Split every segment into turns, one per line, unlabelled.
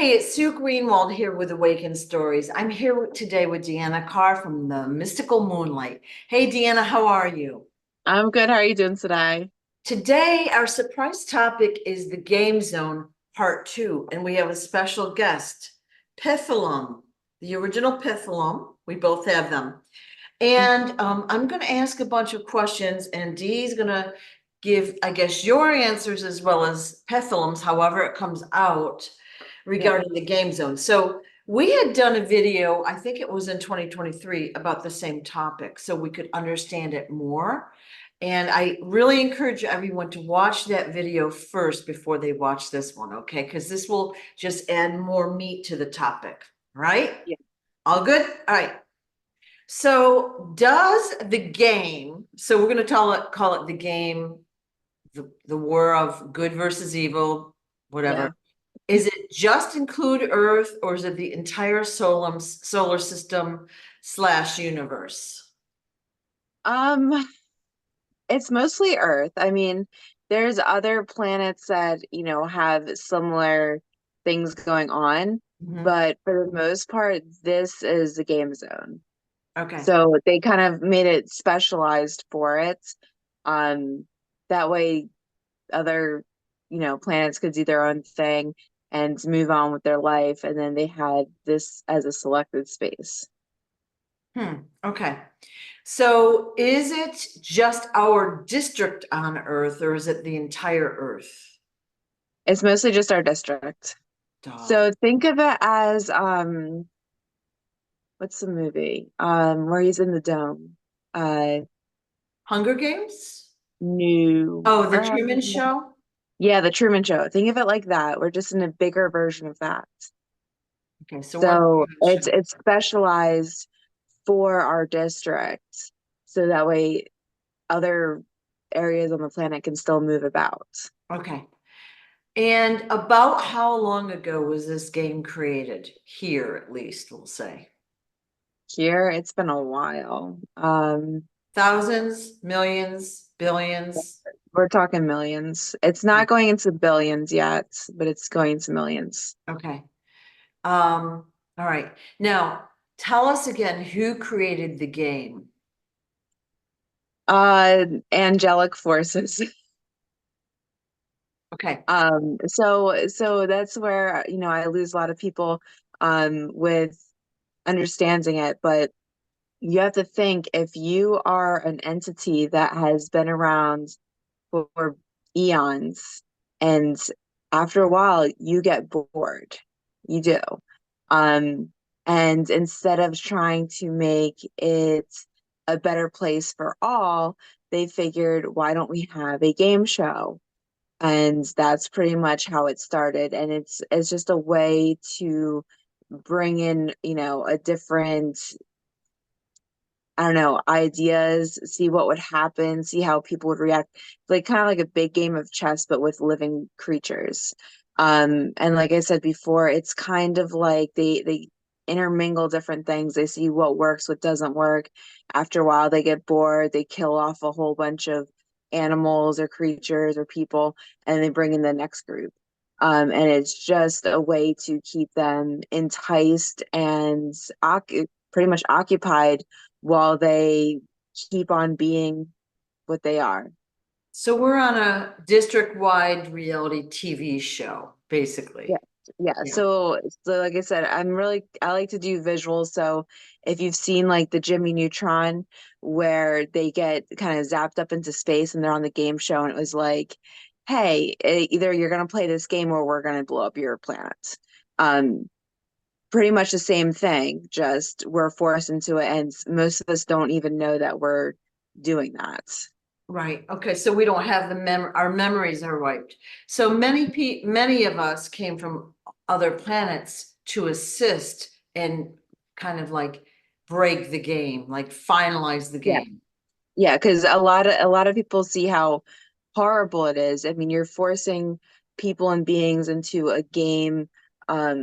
Hey, it's Sue Greenwald here with Awakened Stories. I'm here today with Deanna Carr from the Mystical Moonlight. Hey, Deanna, how are you?
I'm good. How are you doing today?
Today, our surprise topic is the Game Zone Part 2, and we have a special guest, Pithalum, the original Pithalum. We both have them. And I'm going to ask a bunch of questions, and Dee's going to give, I guess, your answers as well as Pithalum's, however it comes out
Yeah.
regarding the game zone. So we had done a video, I think it was in 2023, about the same topic, so we could understand it more. And I really encourage everyone to watch that video first before they watch this one, okay? Because this will just add more meat to the topic, right?
Yeah.
All good? All right. So does the game, so we're going to call it the game, the war of good versus evil, whatever.
Yeah.
Is it just include Earth, or is it the entire solar system slash universe?
Um, it's mostly Earth. I mean, there's other planets that, have similar things going on,
Mhm.
but for the most part, this is the game zone.
Okay.
So they kind of made it specialized for it. Um, that way other, planets could do their own thing and move on with their life, and then they had this as a selected space.
Okay. So is it just our district on Earth, or is it the entire Earth?
It's mostly just our district.
Duh.
So think of it as what's the movie? Where he's in the dome. Uh
Hunger Games?
New
Oh, the Truman Show?
Yeah, the Truman Show. Think of it like that. We're just in a bigger version of that.
Okay, so we're in the
So
Truman
it's
Show.
it's specialized for our district. So that way other areas on the planet can still move about.
Okay. And about how long ago was this game created? Here, at least, we'll say.
Here, it's been a while.
Thousands, millions, billions.
We're talking millions. It's not going into billions yet, but it's going to millions.
Okay. All right. Now, tell us again who created the game.
Angelic forces.
Okay.
So that's where, I lose a lot of people with understanding it, but you have to think if you are an entity that has been around for eons, and after a while you get bored. You do. Um, and instead of trying to make it a better place for all, they figured, why don't we have a game show? And that's pretty much how it started. And it's just a way to bring in, a different, I don't know, ideas, see what would happen, see how people would react. Like kind of like a big game of chess, but with living creatures. And like I said before, it's kind of like they intermingle different things. They see what works, what doesn't work. After a while, they get bored. They kill off a whole bunch of animals or creatures or people, and they bring in the next group. And it's just a way to keep them enticed and pretty much occupied while they keep on being what they are.
So we're on a district-wide reality TV show,
Yeah.
basically.
Yeah.
Yeah.
So like I said, I like to do visuals. So if you've seen like the Jimmy Neutron where they get kind of zapped up into space and they're on the game show and it was like, hey, either you're gonna play this game or we're gonna blow up your planet. Um, Pretty much the same thing, just we're forced into it and most of us don't even know that we're doing that.
Right. Okay. So we don't have our memories are wiped. So many of us came from other planets to assist and kind of like break the game, like finalize the
Yeah.
game.
Yeah, because a lot of people see how horrible it is. I mean, you're forcing people and beings into a game,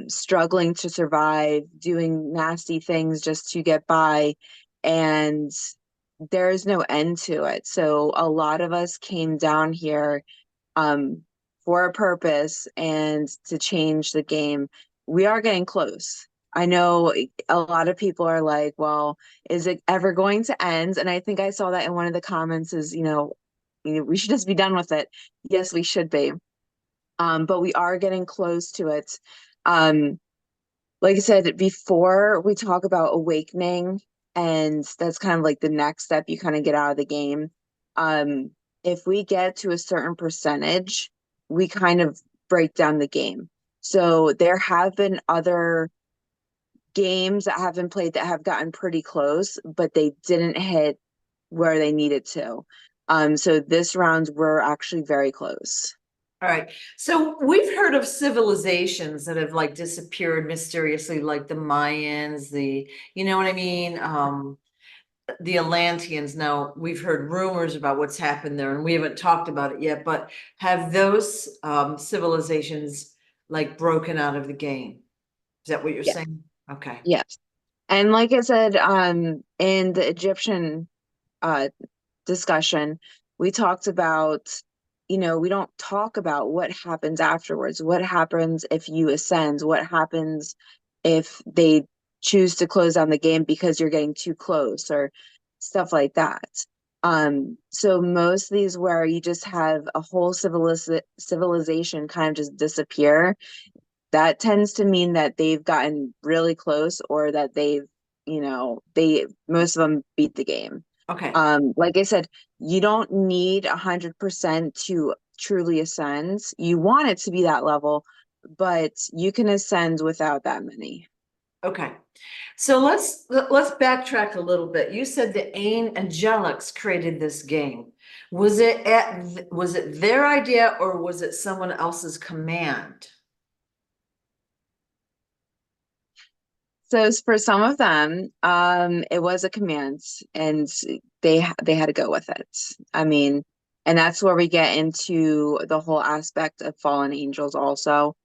struggling to survive, doing nasty things just to get by, and there is no end to it. So a lot of us came down here, um, for a purpose and to change the game. we are getting close. I know a lot of people are like, well, is it ever going to end? And I think I saw that in one of the comments is, we should just be done with it. Yes, we should be. But we are getting close to it. Um, like I said, before we talk about awakening, and that's kind of like the next step you kind of get out of the game. Um, if we get to a certain percentage, we kind of break down the game. So there have been other games that have been played that have gotten pretty close, but they didn't hit where they needed to. So this round we're actually very close.
All right. So we've heard of civilizations that have like disappeared mysteriously, like the Mayans, you know what I mean? The Atlanteans. Now, we've heard rumors about what's happened there and we haven't talked about it yet, but have those civilizations like broken out of the game? Is that what you're
Yeah.
saying? Okay.
Yes. And like I said, in the Egyptian uh discussion, we talked about, we don't talk about what happens afterwards. What happens if you ascend? What happens if they choose to close down the game because you're getting too close or stuff like that. So most of these where you just have a whole civilization kind of just disappear, that tends to mean that they've gotten really close or that they most of them beat the game.
Okay.
Like I said, you don't need 100% to truly ascend. You want it to be that level, but you can ascend without that many.
Okay. So let's backtrack a little bit. You said the Angelics created this game. Was it their idea or was it someone else's command?
So for some of them, it was a command, and they had to go with it. I mean, and that's where we get into the whole aspect of fallen angels also,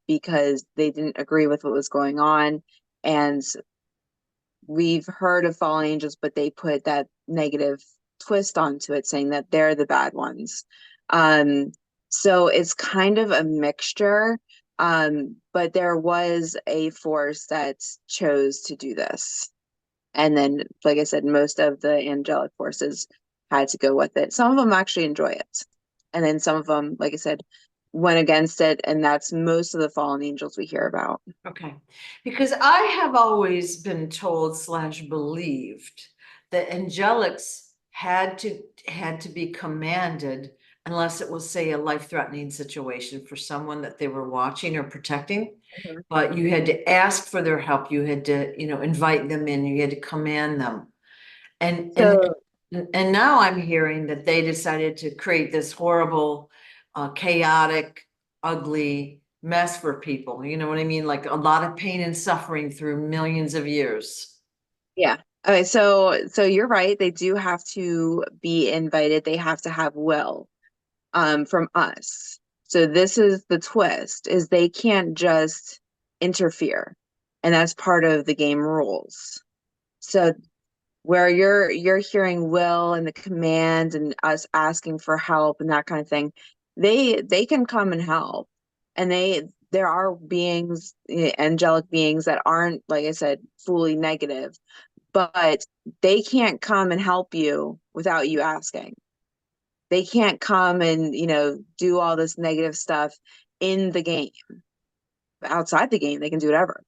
because they didn't agree with what was going on, and we've heard of fallen angels, but they put that negative twist onto it, saying that they're the bad ones. Um, so it's kind of a mixture. But there was a force that chose to do this. And then, like I said, most of the angelic forces had to go with it. Some of them actually enjoy it. And then some of them, like I said, went against it. And that's most of the fallen angels we hear about.
Okay, because I have always been told slash believed that angelics had to be commanded unless it was, say, a life-threatening situation for someone that they were watching or protecting.
Mhm.
But you had to ask for their help. You had to, invite them in. You had to command them. And and
So
and now I'm hearing that they decided to create this horrible, chaotic, ugly mess for people. You know what I mean? Like a lot of pain and suffering through millions of years.
yeah. Okay, so you're right. They do have to be invited. They have to have will from us. So this is the twist is they can't just interfere. And that's part of the game rules. So where you're hearing will and the command and us asking for help and that kind of thing, they can come and help. And there are beings, angelic beings that aren't, like I said, fully negative, but they can't come and help you without you asking. They can't come and, do all this negative stuff in the game. Outside the game, they can do whatever.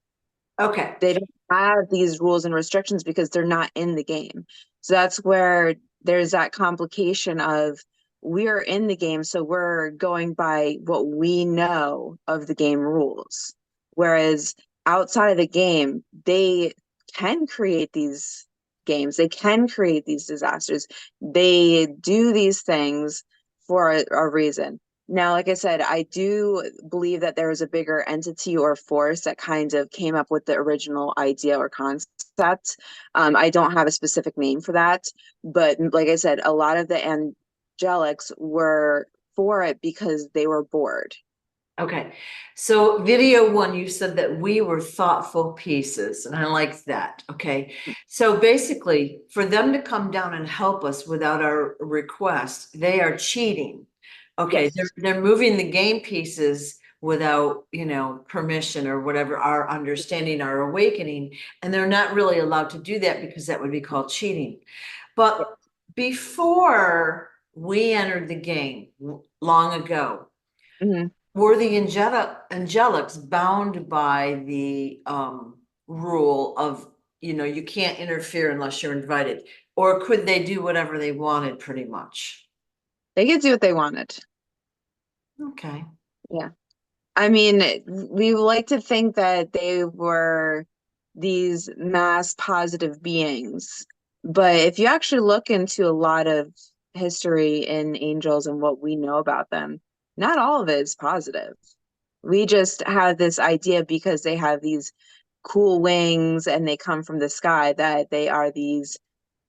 Okay.
They don't have these rules and restrictions because they're not in the game. So that's where there's that complication of we're in the game, so we're going by what we know of the game rules. Whereas outside of the game, they can create these games, they can create these disasters, they do these things for a reason. Now, like I said, I do believe that there was a bigger entity or force that kind of came up with the original idea or concept. I don't have a specific name for that, but like I said, a lot of the angelics were for it because they were bored.
Okay. So video one, you said that we were thoughtful pieces, and I like that. Okay. So basically, for them to come down and help us without our request, they are cheating. Okay,
Yes.
they're moving the game pieces without, permission or whatever, our understanding, our awakening. And they're not really allowed to do that because that would be called cheating.
Yeah.
But before we entered the game long ago,
Mhm.
were the angelics bound by the rule of, you can't interfere unless you're invited? Or could they do whatever they wanted pretty much?
They could do what they wanted.
Okay.
Yeah. I mean, we like to think that they were these mass positive beings, but if you actually look into a lot of history in angels and what we know about them, not all of it is positive. We just have this idea because they have these cool wings and they come from the sky that they are these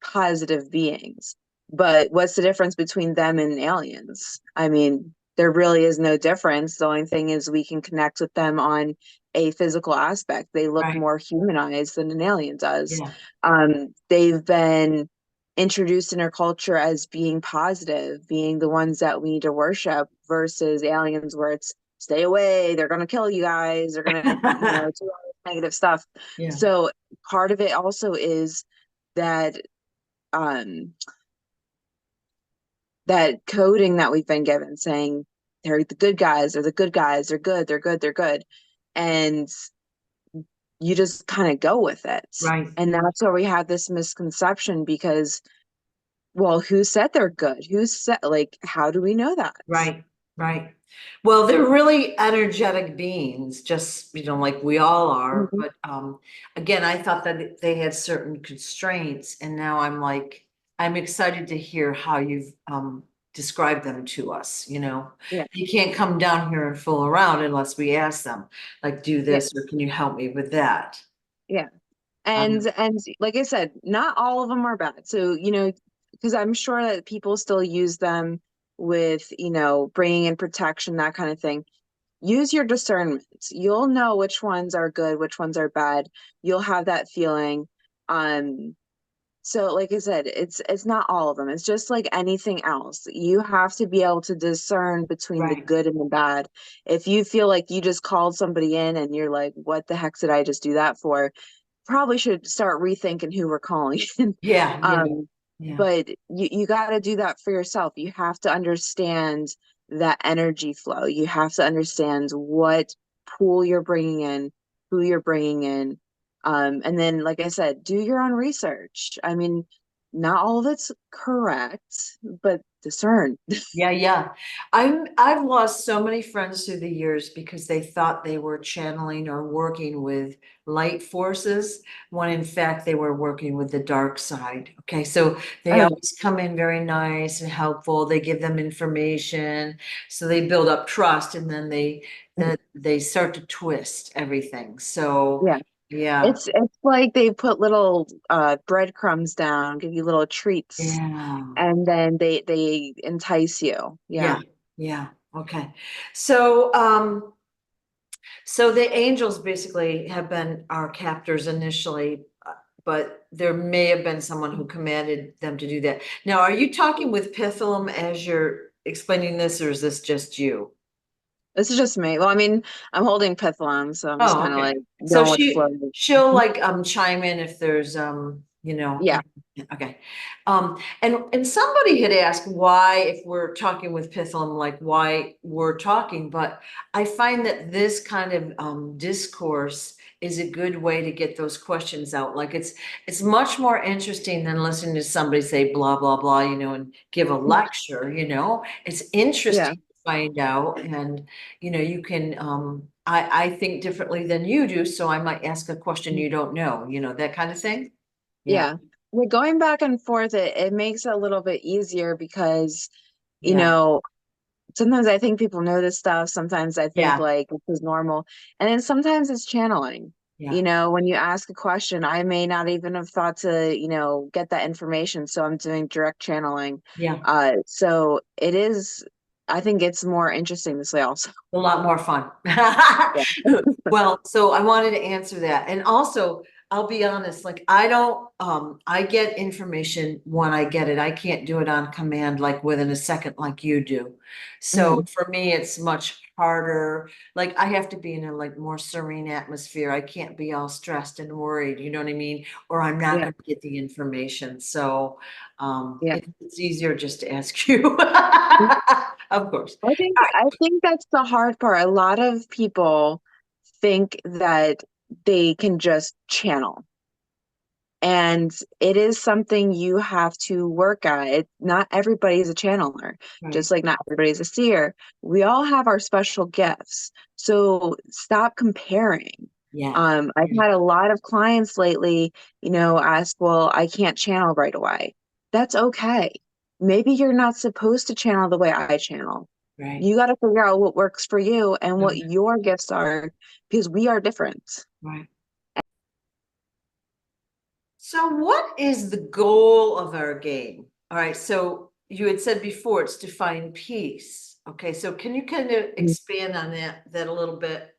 positive beings. But what's the difference between them and aliens? I mean, there really is no difference. The only thing is we can connect with them on a physical aspect. They look
Right.
more humanized than an alien does.
Yeah.
They've been introduced in our culture as being positive, being the ones that we need to worship versus aliens where it's stay away, they're going to kill you guys, they're going to, do all this negative stuff.
Yeah.
So part of it also is that um that coding that we've been given saying they're the good guys, they're the good guys, they're good, they're good, they're good. And you just kind of go with it.
Right.
And that's where we have this misconception because, well, who said they're good? Who said, like, how do we know that?
Right. Right. Well, they're really energetic beings, just, like we all are.
Mhm.
But again, I thought that they had certain constraints, and now I'm excited to hear how you've described them to us,
Yeah,
You can't come down here and fool around unless we ask them, like, do
yeah,
this, or can you help me with that?
yeah.
Um,
And like I said, not all of them are bad. So, because I'm sure that people still use them with, bringing in protection, that kind of thing. Use your discernment. You'll know which ones are good, which ones are bad. You'll have that feeling. Um, so like I said, it's not all of them. It's just like anything else. You have to be able to discern between the
right.
good and the bad. If you feel like you just called somebody in and you're like, what the heck did I just do that for? Probably should start rethinking who we're calling in.
Yeah. Yeah.
Um,
Yeah.
but you got to do that for yourself. You have to understand that energy flow. You have to understand what pool you're bringing in, who you're bringing in. And then, like I said, do your own research. I mean, not all of it's correct, but discern.
Yeah, yeah. I've lost so many friends through the years because they thought they were channeling or working with light forces when in fact they were working with the dark side. Okay, so they
Oh,
always come in very nice and helpful. They give them information, so they build up trust, and then they start to twist everything. So
yeah.
yeah,
It's like they put little breadcrumbs down, give you little treats,
yeah.
and then they entice you.
Yeah,
Yeah.
yeah, okay. So the angels basically have been our captors initially, but there may have been someone who commanded them to do that. Now, are you talking with Pithalum as you're explaining this, or is this just you?
This is just me. Well, I mean, I'm holding Pithlon, so I'm just
Oh,
kind of
okay.
like
So
going with the flow.
she'll like chime in if there's
Yeah.
okay. And somebody had asked why, if we're talking with Pithalum, like why we're talking, but I find that this kind of discourse is a good way to get those questions out. Like it's much more interesting than listening to somebody say blah blah blah, and give a lecture, It's
Yeah.
interesting to find out, and you can I think differently than you do, so I might ask a question you don't know, that kind of thing. Yeah,
Yeah. Well, going back and forth, it makes it a little bit easier because, you
yeah,
know, sometimes I think people know this stuff. Sometimes I think
yeah,
like this is normal. And then sometimes it's channeling.
yeah,
When you ask a question, I may not even have thought to, get that information. So I'm doing direct channeling.
yeah.
So it is, I think it's more interesting this way also.
A lot more fun.
Yeah.
Well, so I wanted to answer that. And also, I'll be honest, like I don't, I get information when I get it. I can't do it on command like within a second like you do. So
Mhm.
for me, it's much harder. Like I have to be in a like more serene atmosphere. I can't be all stressed and worried, you know what I mean? Or I'm not
Yeah,
going to get the information. So
yeah.
it's easier just to ask you. Of course.
I think that's the hard part. A lot of people think that they can just channel. And it is something you have to work at. Not everybody is a channeler,
Right.
just like not everybody is a seer. We all have our special gifts. So stop comparing.
Yeah.
I've
Yeah.
had a lot of clients lately, ask, well, I can't channel right away. That's okay. Maybe you're not supposed to channel the way I channel.
Right.
You got to figure out what works for you and what
Okay.
your gifts are because we are different.
Right. So what is the goal of our game? All right, so you had said before it's to find peace. Okay, so can you kind of expand on that a little bit?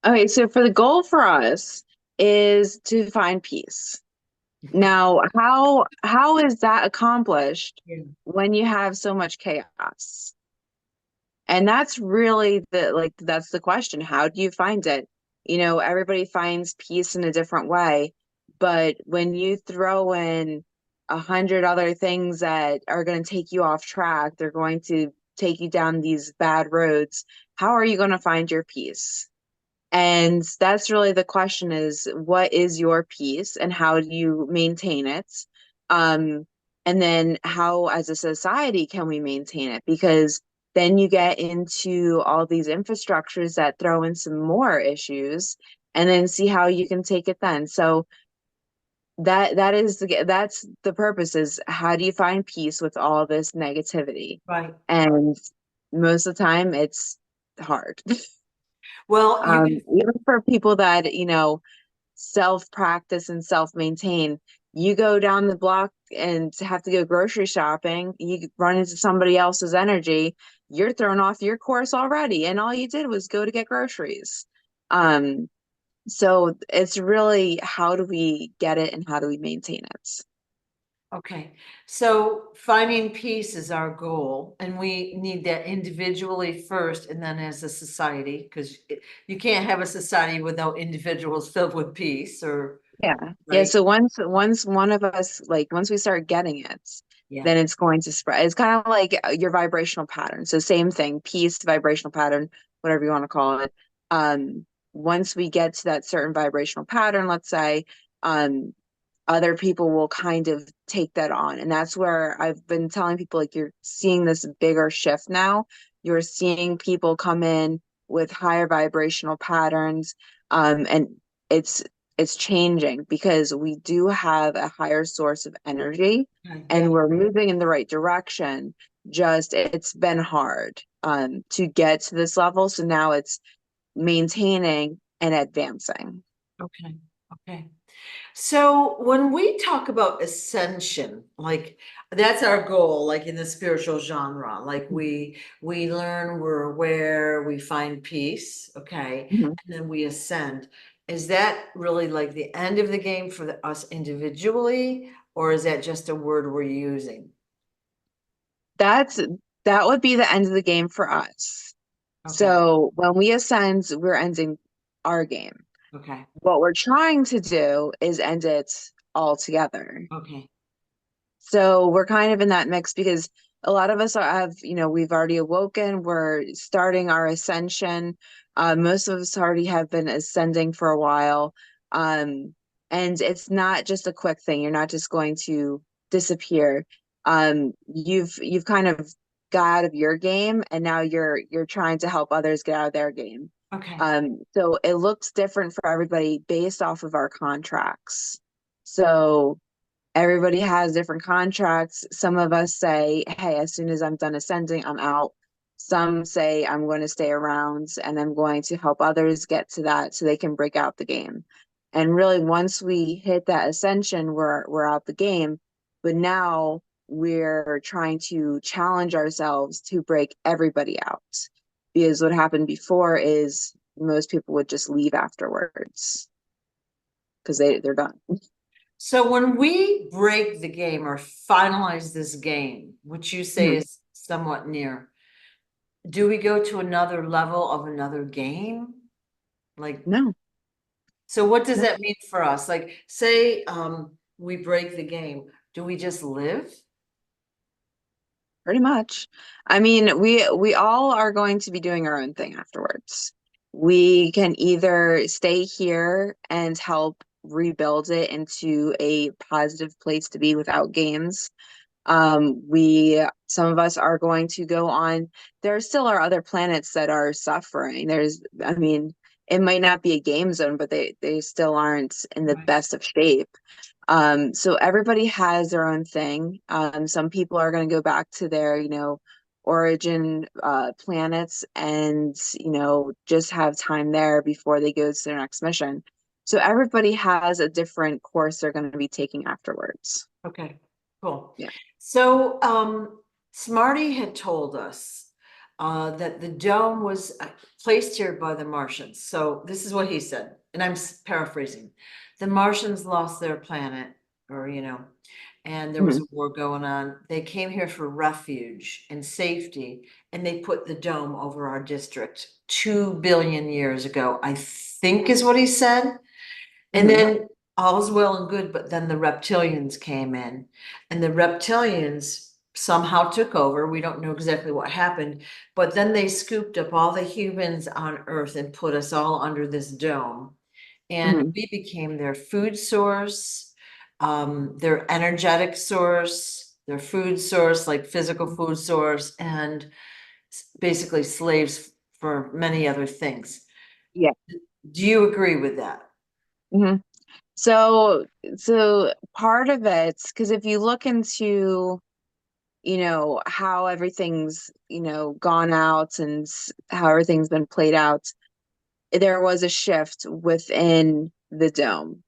Okay, so for the goal for us is to find peace. Now, how is that accomplished
Yeah.
when you have so much chaos? And that's really that's the question. How do you find it? Everybody finds peace in a different way, but when you throw in 100 other things that are going to take you off track, they're going to take you down these bad roads. How are you going to find your peace? And that's really the question is what is your peace and how do you maintain it? Um, and then how as a society can we maintain it? Because then you get into all these infrastructures that throw in some more issues and then see how you can take it then. So that's the purpose is how do you find peace with all this negativity?
Right.
And most of the time it's hard.
Well, you can,
Even for people that, self practice and self maintain, you go down the block and have to go grocery shopping, you run into somebody else's energy, you're thrown off your course already, and all you did was go to get groceries. Um, so it's really how do we get it and how do we maintain it?
okay. So finding peace is our goal, and we need that individually first and then as a society, because you can't have a society without individuals filled with peace or,
Yeah. Yeah.
right?
So once one of us, like once we start getting it,
Yeah.
then it's going to spread. It's kind of like your vibrational pattern. So same thing, peace, vibrational pattern, whatever you want to call it. Once we get to that certain vibrational pattern, let's say, um, other people will kind of take that on. And that's where I've been telling people like you're seeing this bigger shift now. You're seeing people come in with higher vibrational patterns. And it's it's changing because we do have a higher source of energy
Yeah.
and we're moving in the right direction. Just it's been hard to get to this level. So now it's maintaining and advancing.
Okay. Okay. So when we talk about ascension, like that's our goal, like in the spiritual genre, like we learn, we're aware, we find peace, okay,
Mhm.
and then we ascend. Is that really like the end of the game for us individually, or is that just a word we're using?
That's that would be the end of the game for us.
Okay,
So when we ascend, we're ending our game.
okay,
What we're trying to do is end it all together.
okay,
So we're kind of in that mix because a lot of us we've already awoken. We're starting our ascension. Most of us already have been ascending for a while. Um, and it's not just a quick thing. You're not just going to disappear. You've kind of got out of your game and now you're trying to help others get out of their game.
okay,
So it looks different for everybody based off of our contracts. So everybody has different contracts. Some of us say, hey, as soon as I'm done ascending, I'm out. Some say, I'm going to stay around and I'm going to help others get to that so they can break out the game. And really, once we hit that ascension, we're out the game. But now we're trying to challenge ourselves to break everybody out. Because what happened before is most people would just leave afterwards. because they're done.
So when we break the game or finalize this game, which you say
Mhm.
is somewhat near, do we go to another level of another game? Like,
No,
so what does
no,
that mean for us? Like, say, we break the game, do we just live?
pretty much. I mean, we all are going to be doing our own thing afterwards. We can either stay here and help rebuild it into a positive place to be without games. Some of us are going to go on. There still are other planets that are suffering. I mean, it might not be a game zone, but they still aren't in the
Right.
best of shape. So everybody has their own thing. Some people are going to go back to their, origin planets and, just have time there before they go to their next mission. So everybody has a different course they're going to be taking afterwards.
Okay, cool.
Yeah.
So, Smarty had told us that the dome was placed here by the Martians. So this is what he said, and I'm paraphrasing. The Martians lost their planet, or and there was a
Mhm.
war going on. They came here for refuge and safety, and they put the dome over our district 2 billion years ago, I think is what he said. And
Mhm.
then all's well and good, but then the reptilians came in, and the reptilians somehow took over. We don't know exactly what happened, but then they scooped up all the humans on Earth and put us all under this dome. And
Mhm.
we became their food source, their energetic source, their food source, like physical food source, and basically slaves for many other things.
Yeah.
Do you agree with that?
Mhm. So part of it, because if you look into, how everything's, gone out and how everything's been played out, there was a shift within the dome.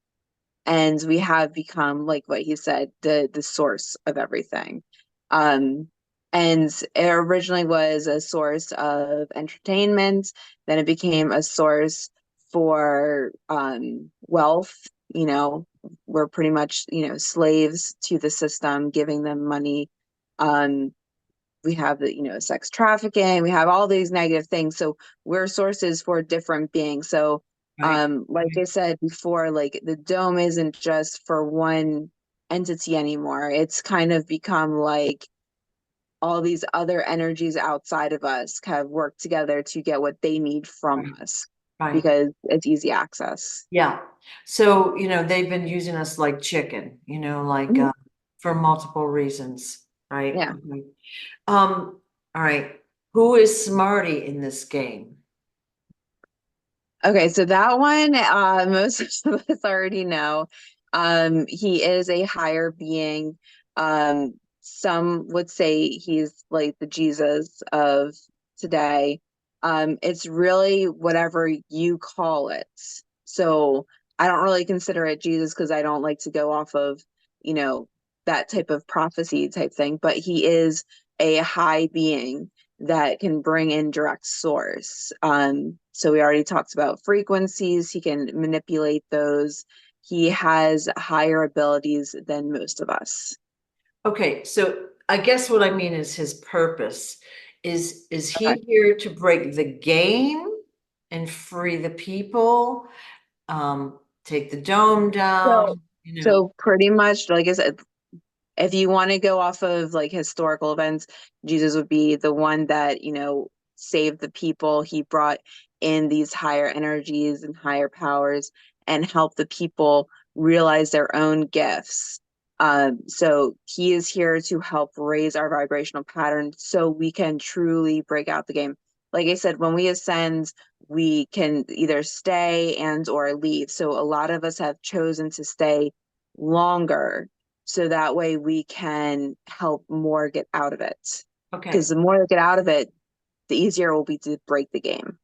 And we have become, like what he said, the source of everything. Um, and it originally was a source of entertainment, then it became a source for wealth. We're pretty much, slaves to the system, giving them money. Um, we have the sex trafficking, we have all these negative things, so we're sources for different beings. So
Right.
like I said before, like the dome isn't just for one entity anymore. It's kind of become like all these other energies outside of us kind of work together to get what they need from
Right.
us
Right.
because it's easy access.
Yeah. So, they've been using us like chicken, like
Mhm.
for multiple reasons, right?
Yeah.
Okay. All right. Who is Smarty in this game?
Okay, so that one, most of us already know. He is a higher being. Some would say he's like the Jesus of today. It's really whatever you call it. So I don't really consider it Jesus because I don't like to go off of, you know, that type of prophecy type thing, but he is a high being that can bring in direct source. So we already talked about frequencies. He can manipulate those. He has higher abilities than most of us.
Okay, so I guess what I mean is his purpose. Is
Okay.
he here to break the game and free the people? Take the dome
So,
down,
so pretty much, like I said, if you want to go off of like historical events, Jesus would be the one that, saved the people. He brought in these higher energies and higher powers and helped the people realize their own gifts. So he is here to help raise our vibrational pattern so we can truly break out the game. Like I said, when we ascend, we can either stay and or leave. So a lot of us have chosen to stay longer so that way we can help more get out of it. Because
Okay.
the more they get out of it, the easier it will be to break the game.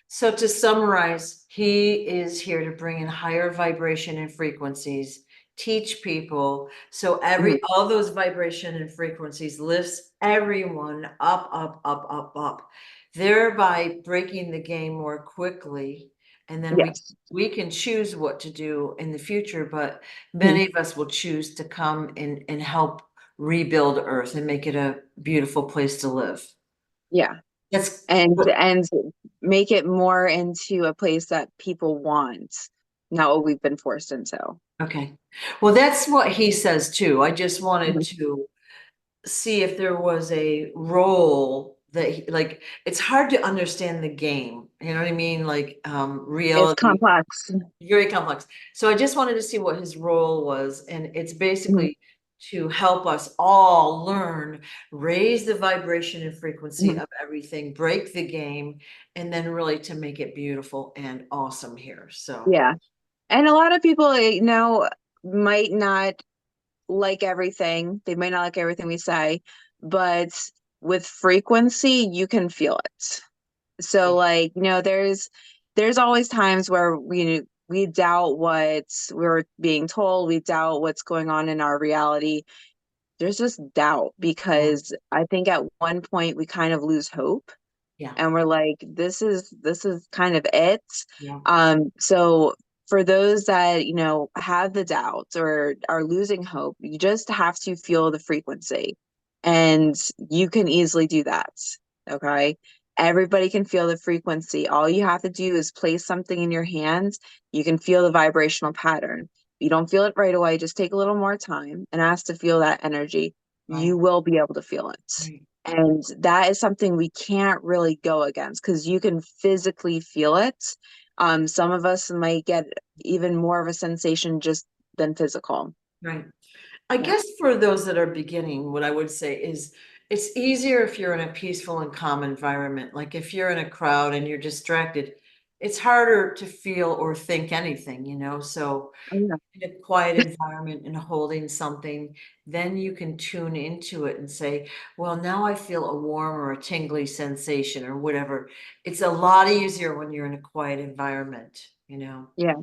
So to summarize, he is here to bring in higher vibration and frequencies, teach people. So
Mhm.
all those vibration and frequencies lifts everyone up, up, up, up, up, thereby breaking the game more quickly And then
Yes.
we can choose what to do in the future, but
Mhm.
many of us will choose to come and help rebuild Earth and make it a beautiful place to live.
Yeah.
That's
And make it more into a place that people want, not what we've been forced into.
okay. Well, that's what he says too. I just wanted
Mhm.
to see if there was a role that like it's hard to understand the game. You know what I mean? Like
It's
reality,
complex.
very complex. So I just wanted to see what his role was, and it's
Mhm.
basically to help us all learn, raise the vibration and frequency
Mhm.
of everything, break the game, and then really to make it beautiful and awesome here. So
Yeah. And a lot of people, might not like everything. They might not like everything we say, but with frequency, you can feel it. So like, there's always times where we doubt what we're being told, we doubt what's going on in our reality. There's just doubt
yeah,
because I think at one point we kind of lose hope
yeah,
and we're like, this is kind of it.
yeah,
So for those that, have the doubts or are losing hope, you just have to feel the frequency. And you can easily do that. Okay. Everybody can feel the frequency. All you have to do is place something in your hands. You can feel the vibrational pattern. If you don't feel it right away, just take a little more time and ask to feel that energy.
right,
You will be able to feel it.
right,
And that is something we can't really go against because you can physically feel it. Some of us might get even more of a sensation just than physical.
right. I
Yeah.
guess for those that are beginning, what I would say is it's easier if you're in a peaceful and calm environment. Like if you're in a crowd and you're distracted, it's harder to feel or think anything, you know? So
Oh, yeah.
in a quiet environment and holding something, then you can tune into it and say, well, now I feel a warm or a tingly sensation or whatever. It's a lot easier when you're in a quiet environment, you know?
Yeah.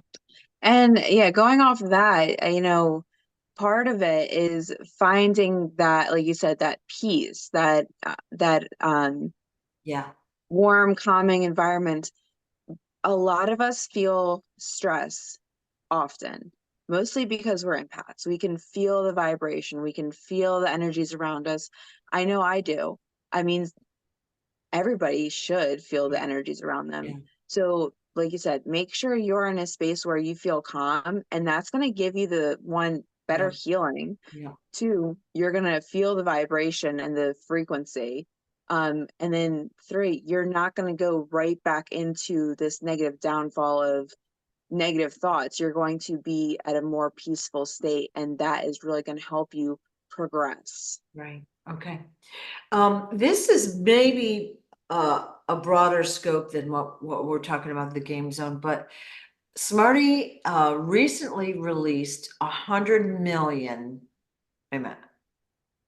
And yeah, going off of that, part of it is finding that, like you said, that peace, that
Yeah,
warm, calming environment. A lot of us feel stress often, mostly because we're empaths. We can feel the vibration, we can feel the energies around us. I know I do. I mean, everybody should feel the
yeah,
energies around
yeah,
them. So, like you said, make sure you're in a space where you feel calm, and that's going to give you the one
yeah,
better healing.
yeah,
Two, you're going to feel the vibration and the frequency. And then three, you're not going to go right back into this negative downfall of negative thoughts. You're going to be at a more peaceful state, and that is really going to help you progress.
right. Okay. This is maybe a broader scope than what we're talking about the game zone, but Smarty recently released 100 million, wait a minute,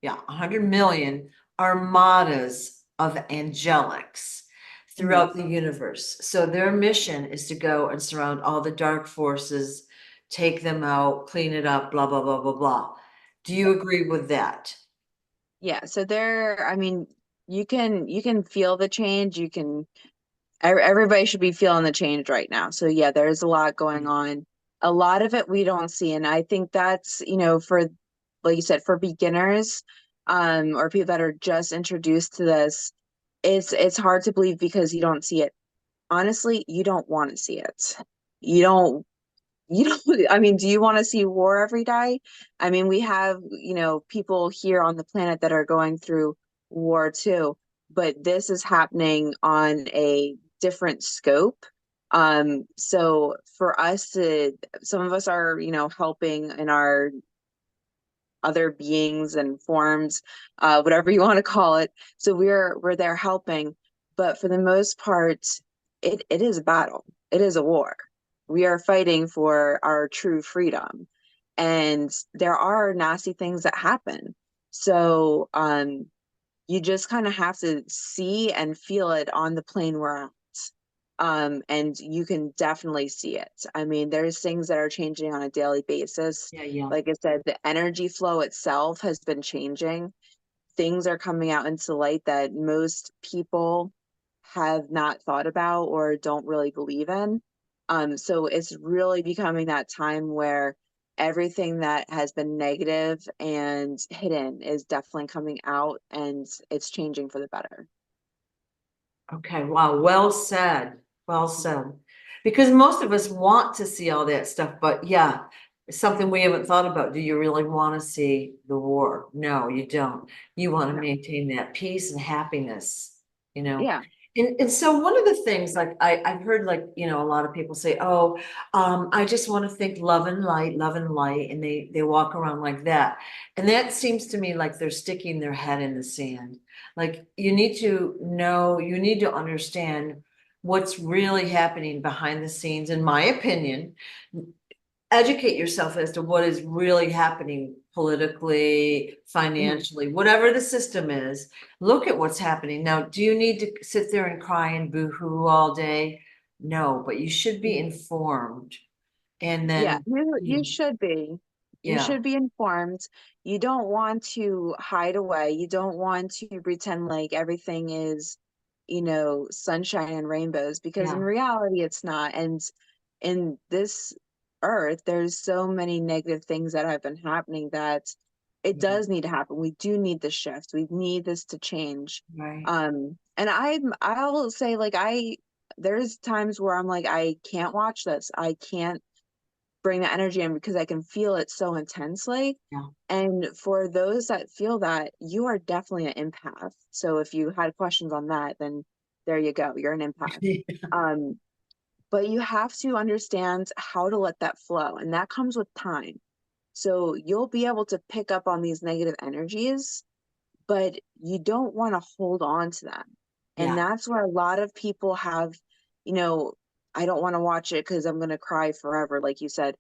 yeah, 100 million armadas of angelics
Mhm.
throughout the universe. So their mission is to go and surround all the dark forces, take them out, clean it up, blah, blah, blah, blah, blah. Do you agree with that?
Yeah, so there, I mean, you can feel the change. Everybody should be feeling the change right now. So yeah, there's a lot going on. A lot of it we don't see, and I think that's, for like you said, for beginners, or people that are just introduced to this, it's hard to believe because you don't see it. Honestly, you don't want to see it. You don't I mean, do you want to see war every day? I mean, we have, people here on the planet that are going through war too, but this is happening on a different scope. So for us to, some of us are, helping in our other beings and forms, whatever you want to call it. So we're there helping, but for the most part, it is a battle. It is a war. We are fighting for our true freedom, and there are nasty things that happen. So you just kind of have to see and feel it on the plane we're at. And you can definitely see it. I mean, there's things that are changing on a daily basis.
Yeah, yeah,
Like I said, the energy flow itself has been changing. Things are coming out into light that most people have not thought about or don't really believe in. So it's really becoming that time where everything that has been negative and hidden is definitely coming out, and it's changing for the better.
Okay, wow, well said, well said. Because most of us want to see all that stuff, but yeah, it's something we haven't thought about. Do you really want to see the war? No, you don't. You want to
No.
maintain that peace and happiness, you know?
Yeah.
And so one of the things, like I've heard, like, a lot of people say, oh, I just want to think love and light, and they walk around like that. And that seems to me like they're sticking their head in the sand. Like, you need to know, you need to understand what's really happening behind the scenes, in my opinion. Educate yourself as to what is really happening politically,
Mhm.
financially, whatever the system is. Look at what's happening. Now, do you need to sit there and cry and boo-hoo all day? No, but you should be informed. And
Yeah,
then,
you should be. You
yeah,
should be informed. You don't want to hide away. You don't want to pretend like everything is, sunshine and rainbows, because in
yeah,
reality it's not. And in this earth, there's so many negative things that have been happening that it
yeah,
does need to happen. We do need the shift. We need this to change.
right.
And I'll say, like, there's times where I'm like, I can't watch this. I can't bring that energy in because I can feel it so intensely.
Yeah.
And for those that feel that, you are definitely an empath. So if you had questions on that, then there you go. You're an empath. Um, but you have to understand how to let that flow, and that comes with time. So you'll be able to pick up on these negative energies, but you don't want to hold on to them. And
Yeah,
that's where a lot of people have, you know, I don't want to watch it because I'm going to cry forever, like you said.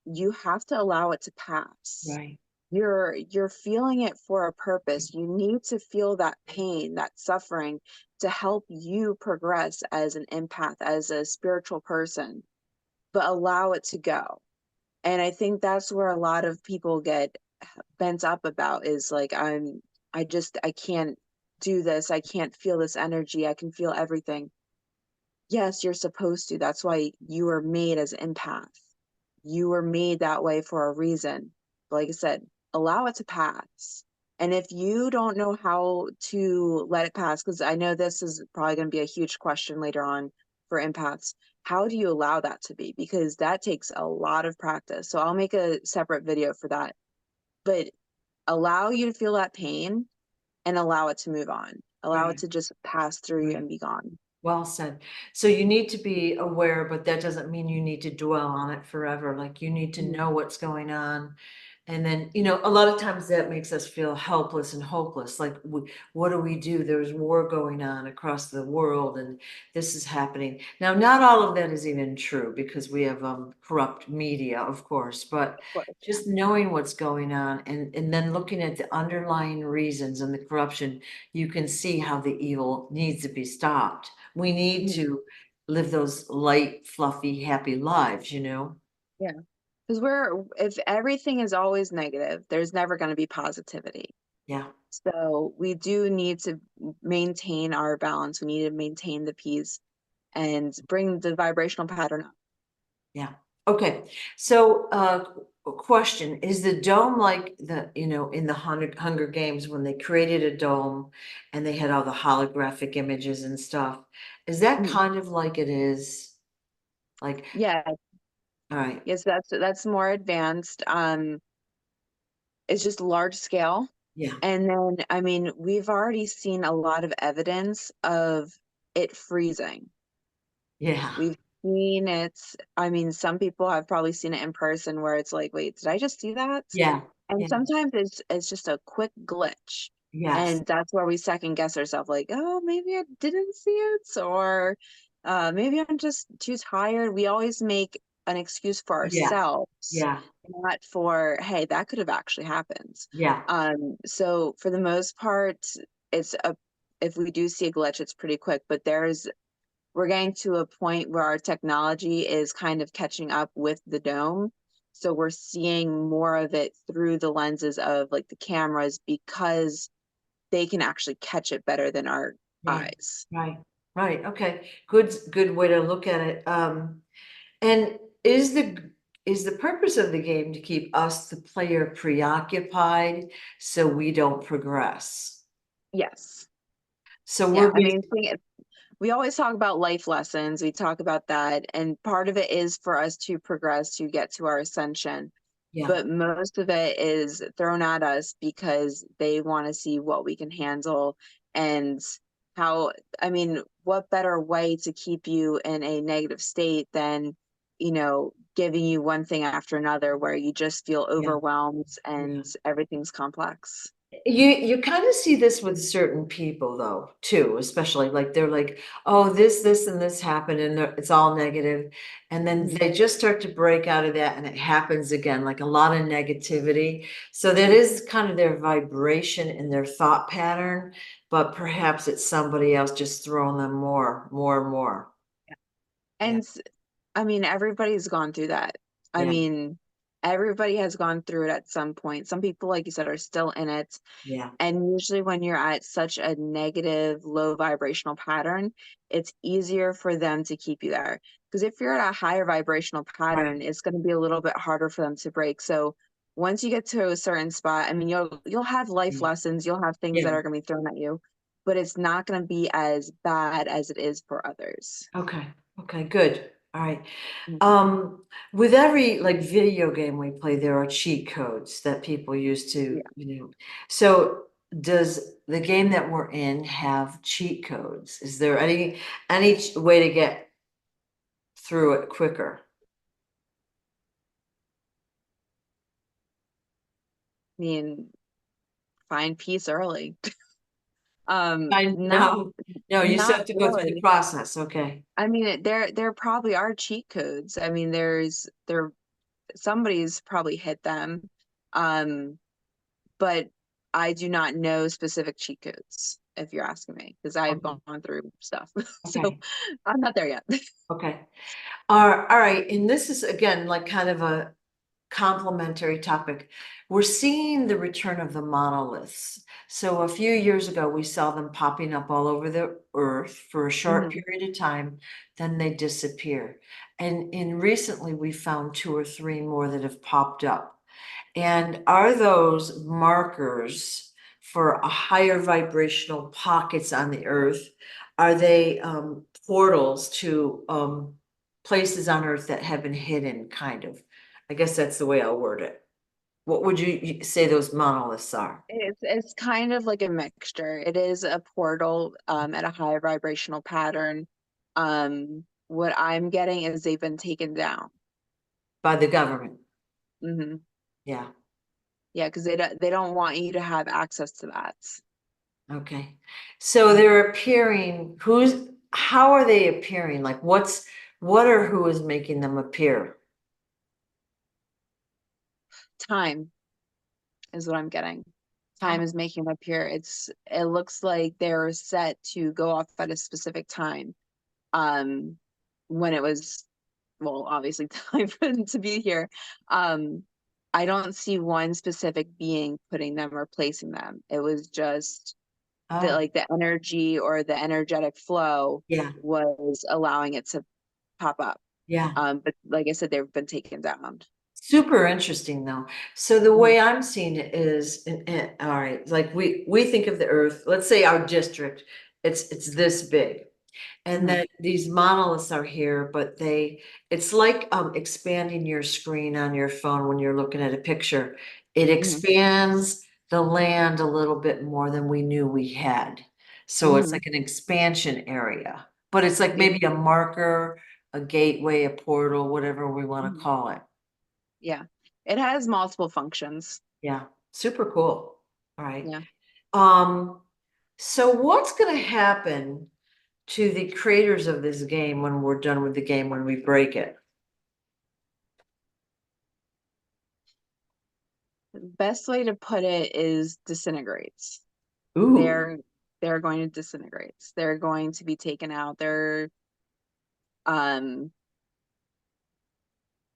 You have to allow it to pass.
right,
You're feeling it for a purpose. You need to feel that pain, that suffering, to help you progress as an empath, as a spiritual person, but allow it to go. And I think that's where a lot of people get bent up about, is like, I can't do this. I can't feel this energy. I can feel everything. Yes, you're supposed to. That's why you were made as an empath. You were made that way for a reason. But like I said, allow it to pass. And if you don't know how to let it pass, because I know this is probably going to be a huge question later on for empaths, how do you allow that to be? Because that takes a lot of practice. So I'll make a separate video for that. But allow you to feel that pain and allow it to move on. Allow it
right,
to just pass through you
right.
and be gone.
Well said. So you need to be aware, but that doesn't mean you need to dwell on it forever. Like, you need to
Mhm.
know what's going on. And then, a lot of times that makes us feel helpless and hopeless. Like, what do we do? There's war going on across the world, and this is happening. Now, not all of that is even true, because we have corrupt media, of course, but
Of course, yeah.
just knowing what's going on, and then looking at the underlying reasons and the corruption, you can see how the evil needs to be stopped. We need
Mhm.
to live those light, fluffy, happy lives.
Yeah. Because if everything is always negative, there's never going to be positivity.
Yeah,
So we do need to maintain our balance. We need to maintain the peace and bring the vibrational pattern up.
yeah. Okay. So, question, is the dome like in the Hunger Games, when they created a dome and they had all the holographic images and stuff? Is that
Mhm.
kind of like it is? Like,
Yeah,
all right.
yes, that's more advanced. It's just large scale.
Yeah.
And then, I mean, we've already seen a lot of evidence of it freezing.
Yeah.
We've seen it. I mean, some people have probably seen it in person where it's like, wait, did I just see that?
Yeah.
And
Yeah.
sometimes it's just a quick glitch.
Yes.
And that's where we second guess ourselves, like, oh, maybe I didn't see it, or maybe I'm just too tired. We always make an excuse for
Yeah.
ourselves,
Yeah.
not for, hey, that could have actually happened.
Yeah.
So for the most part, it's a if we do see a glitch, it's pretty quick, but we're getting to a point where our technology is kind of catching up with the dome. So we're seeing more of it through the lenses of like the cameras, because they can actually catch it better than our
Right.
eyes.
Right. Right. Okay. Good way to look at it. And is the purpose of the game to keep us, the player, preoccupied so we don't progress?
Yes.
So
Yeah.
we're
I mean,
basically,
we always talk about life lessons. We talk about that. And part of it is for us to progress to get to our ascension.
yeah,
But most of it is thrown at us because they want to see what we can handle and how, I mean, what better way to keep you in a negative state than, giving you one thing after another where you just feel
yeah,
overwhelmed and
yeah.
everything's complex.
You kind of see this with certain people though, too, especially like they're like, oh, this, and this happened, and it's all negative. And then
Mhm.
they just start to break out of that and it happens again, like a lot of negativity. So that is kind of their vibration and their thought pattern, but perhaps it's somebody else just throwing them more and more. Yeah,
And I mean, everybody's gone through that. I
yeah,
mean, everybody has gone through it at some point. Some people, like you said, are still in it.
yeah,
And usually, when you're at such a negative, low vibrational pattern, it's easier for them to keep you there. Because if you're at a higher vibrational
right.
pattern, it's going to be a little bit harder for them to break. So once you get to a certain spot, I mean, you'll have life
Yeah,
lessons, you'll have things that
yeah.
are going to be thrown at you, but it's not going to be as bad as it is for others.
Okay, okay, good. All right.
Mhm.
Um, with every like video game we play, there are cheat codes that people use to,
Yeah.
So does the game that we're in have cheat codes? Is there any way to get through it quicker?
I mean, find peace early. Not
No, no, you still
not
have to go through the
really.
process. Okay.
I mean, there probably are cheat codes. I mean, there somebody's probably hit them. Um, but I do not know specific cheat codes if you're asking me, because I've
Okay.
gone through stuff. So
Okay.
I'm not there yet.
Okay. All right. And this is again like kind of a complementary topic. We're seeing the return of the monoliths. So a few years ago, we saw them popping up all over the earth for a short
Mhm.
period of time, then they disappear. And in recently, we found two or three more that have popped up. And are those markers for a higher vibrational pockets on the earth? Are they portals to places on earth that have been hidden, kind of? I guess that's the way I'll word it. What would you say those monoliths are?
It's kind of like a mixture. It is a portal at a higher vibrational pattern. What I'm getting is they've been taken down.
By the government.
Hmm.
Yeah.
Yeah, because they don't want you to have access to that.
Okay. So they're appearing, how are they appearing? Like what or who is making them appear?
Time is what I'm getting. Time is making them appear. It looks like they're set to go off at a specific time. Um, when it was, well, obviously time for them to be here. Um, I don't see one specific being putting them or placing them. It was just the
Oh,
like the energy or the energetic flow
yeah,
was allowing it to pop up.
yeah.
But like I said, they've been taken down.
Super interesting though. So the
Mhm,
way I'm seeing it is, all right, like we think of the earth, let's say our district, it's this big. And
mhm,
then these monoliths are here, but it's like expanding your screen on your phone when you're looking at a picture. It
mhm,
expands the land a little bit more than we knew we had. So it's
mhm.
like an expansion area, but it's like
Yeah.
maybe a marker, a gateway, a portal, whatever we want to
Mhm.
call it.
Yeah. It has multiple functions.
Yeah, super cool. All right.
Yeah.
Um, so what's gonna happen to the creators of this game when we're done with the game, when we break it?
Best way to put it is disintegrates.
Ooh,
They're they're going to disintegrate. They're going to be taken out. Um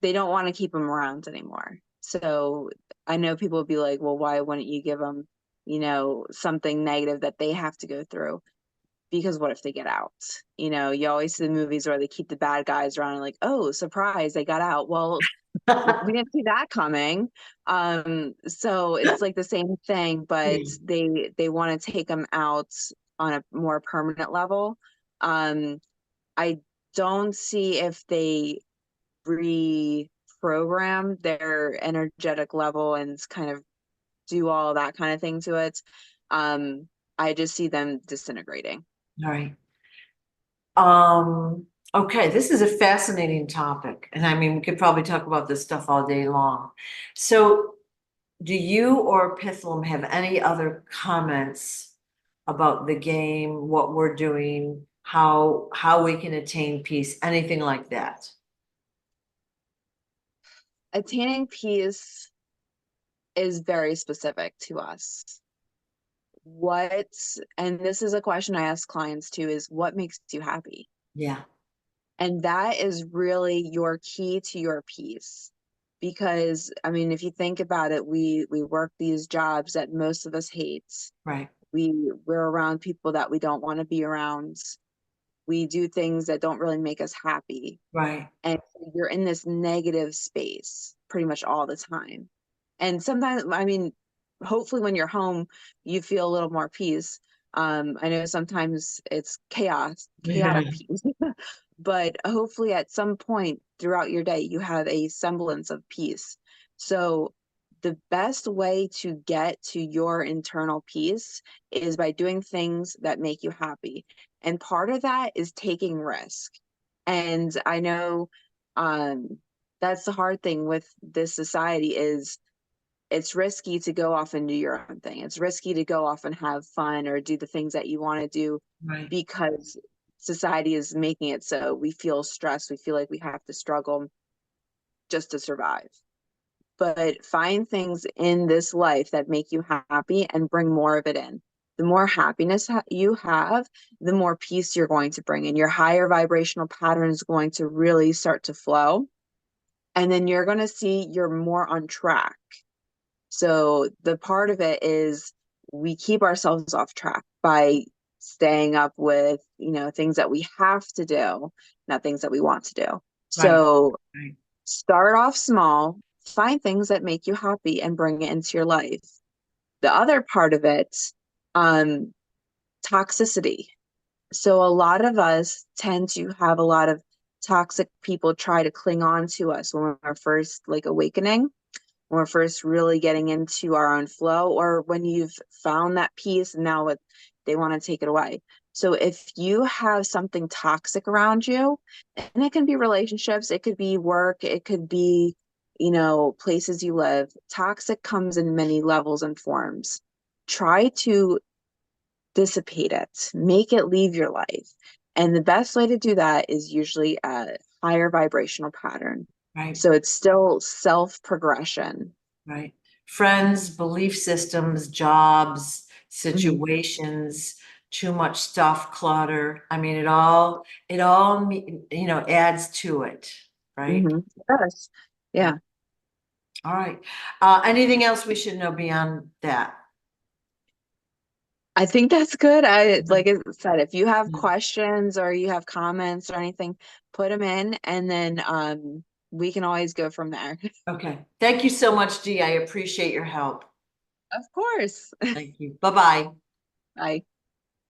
they don't want to keep them around anymore. So I know people will be like, well, why wouldn't you give them, something negative that they have to go through? because what if they get out? You know, you always see the movies where they keep the bad guys around and like, oh, surprise, they got out. Well, we didn't see that coming. So it's like the same thing, but they want to take them out on a more permanent level. I don't see if they reprogram their energetic level and kind of do all that kind of thing to it. I just see them disintegrating.
All right. Okay, this is a fascinating topic, and I mean, we could probably talk about this stuff all day long. So, do you or Pithlum have any other comments about the game, what we're doing, how we can attain peace, anything like that?
Attaining peace is very specific to us. What, and this is a question I ask clients too, is what makes you happy?
Yeah,
And that is really your key to your peace. Because I mean, if you think about it, we work these jobs that most of us hate.
right,
We're around people that we don't want to be around. We do things that don't really make us happy.
right,
And you're in this negative space pretty much all the time. And sometimes, I mean, hopefully when you're home, you feel a little more peace. I know sometimes it's chaotic
yeah,
peace, but hopefully at some point throughout your day, you have a semblance of peace. So the best way to get to your internal peace is by doing things that make you happy. And part of that is taking risk. And I know that's the hard thing with this society is it's risky to go off and do your own thing. It's risky to go off and have fun or do the things that you want to do
right,
because society is making it so we feel stressed. We feel like we have to struggle just to survive. But find things in this life that make you happy and bring more of it in. The more happiness you have, the more peace you're going to bring in. Your higher vibrational pattern is going to really start to flow. And then you're going to see you're more on track. So the part of it is we keep ourselves off track by staying up with, you know, things that we have to do, not things that we want to do.
right,
So
right,
start off small, find things that make you happy and bring it into your life. The other part of it, um, toxicity. So a lot of us tend to have a lot of toxic people try to cling on to us when we're first like awakening, when we're first really getting into our own flow, or when you've found that peace and now they want to take it away. So if you have something toxic around you, and it can be relationships, it could be work, it could be, you know, places you live, toxic comes in many levels and forms. Try to dissipate it, make it leave your life. And the best way to do that is usually a higher vibrational pattern.
right,
So it's still self progression.
right. Friends, belief systems, jobs,
Hmm.
situations, too much stuff, clutter. I mean, adds to it, right?
Hmm. Yes.
Yeah.
Yeah.
All right. Anything else we should know beyond that?
I think that's good.
Mhm.
Like I said, if you have
Mhm.
questions or you have comments or anything, put them in and then we can always go from there.
Okay. Thank you so much, Dee. I appreciate your help.
Of course.
Thank you. Bye-bye.
Bye.